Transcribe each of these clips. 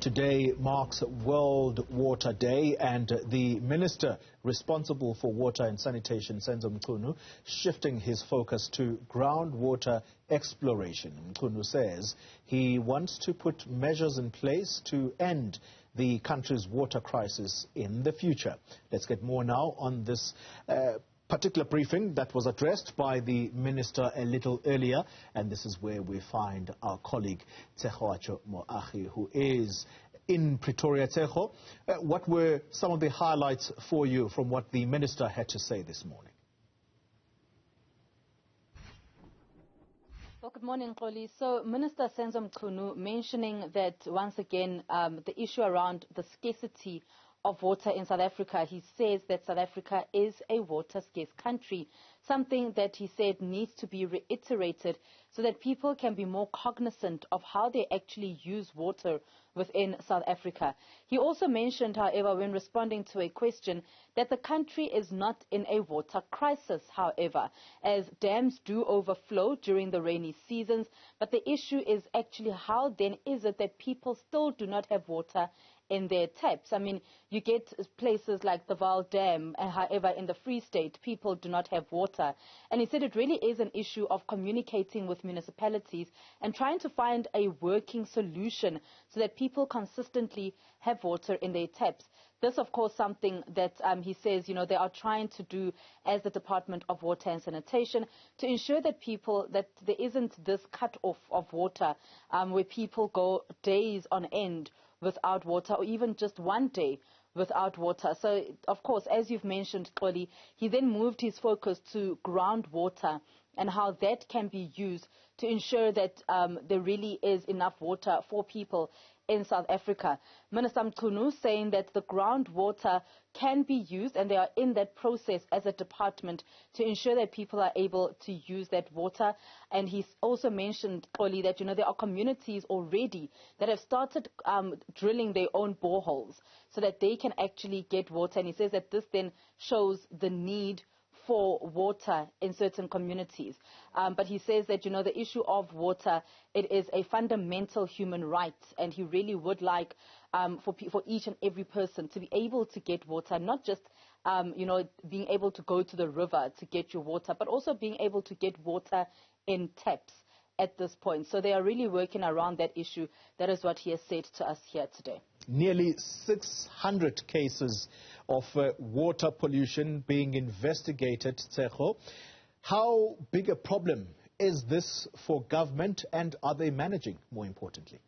Today marks World Water Day, and the minister responsible for water and sanitation, Senzo Mchunu, shifting his focus to groundwater exploration. Mchunu says he wants to put measures in place to end the country's water crisis in the future. Let's get more now on this particular briefing that was addressed by the minister a little earlier, and this is where we find our colleague Tshegohaco Moagi, who is in Pretoria. Tshegohaco, what were some of the highlights for you from what the minister had to say this morning? Well, good morning, Xoli. So, Minister Senzo Mchunu mentioning that once again the issue around the scarcity of water in South Africa. He says that South Africa is a water-scarce country, something that he said needs to be reiterated so that people can be more cognizant of how they actually use water within South Africa. He also mentioned, however, when responding to a question, that the country is not in a water crisis, however, as dams do overflow during the rainy seasons. But the issue is actually how then is it that people still do not have water in their taps. I mean, you get places like the Vaal Dam, however, in the Free State, people do not have water. And he said it really is an issue of communicating with municipalities and trying to find a working solution so that people consistently have water in their taps. This, of course, something that he says, they are trying to do as the Department of Water and Sanitation to ensure that that there isn't this cut off of water where people go days on end without water, or even just one day without water. So, of course, as you've mentioned, Xoli, he then moved his focus to groundwater and how that can be used to ensure that there really is enough water for people in South Africa. Minister Mchunu saying that the groundwater can be used, and they are in that process as a department to ensure that people are able to use that water. And he's also mentioned, Xoli, that there are communities already that have started drilling their own boreholes so that they can actually get water. And he says that this then shows the need for water in certain communities. But he says that, the issue of water, it is a fundamental human right, and he really would like for each and every person to be able to get water, not just, being able to go to the river to get your water, but also being able to get water in taps at this point. So they are really working around that issue. That is what he has said to us here today. Nearly 600 cases of water pollution being investigated, Tshegohaco. How big a problem is this for government, and are they managing, more importantly?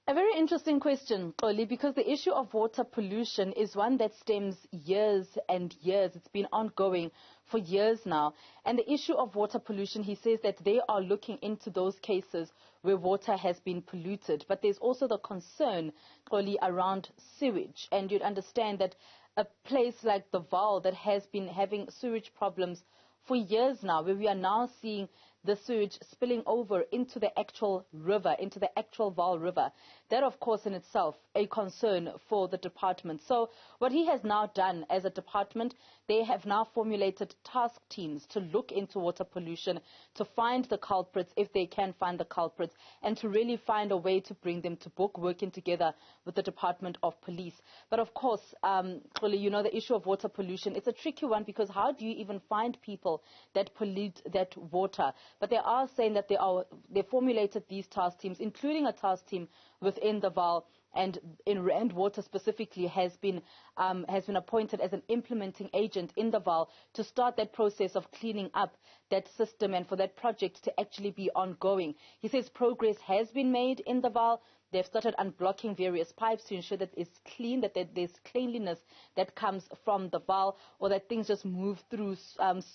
A very interesting question, Xoli, because the issue of water pollution is one that stems years and years. It's been ongoing for years now. And the issue of water pollution, he says that they are looking into those cases where water has been polluted. But there's also the concern, Xoli, around sewage. And you'd understand that a place like the Vaal that has been having sewage problems for years now, where we are now seeing the sewage spilling over into the actual river, into the actual Vaal River. That, of course, in itself, a concern for the department. So what he has now done as a department, they have now formulated task teams to look into water pollution, to find the culprits, if they can find the culprits, and to really find a way to bring them to book, working together with the Department of Police. But, of course, Xoli, the issue of water pollution, it's a tricky one, because how do you even find people that pollute that water? But they are saying that they formulated these task teams, including a task team within the Vaal, and in Rand Water specifically has been appointed as an implementing agent in the Vaal to start that process of cleaning up that system and for that project to actually be ongoing. He says progress has been made in the Vaal. They've started unblocking various pipes to ensure that it's clean, that there's cleanliness that comes from the Vaal, or that things just move through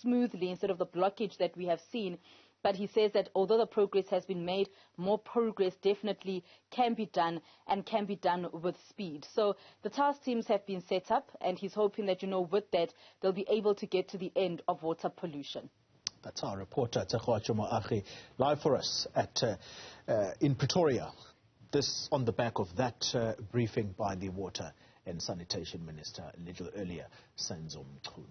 smoothly instead of the blockage that we have seen. But he says that although the progress has been made, more progress definitely can be done, and can be done with speed. So the task teams have been set up, and he's hoping that, with that, they'll be able to get to the end of water pollution. That's our reporter, Tshegohaco Moagi, live for us in Pretoria. This on the back of that briefing by the Water and Sanitation Minister a little earlier, Senzo Mchunu.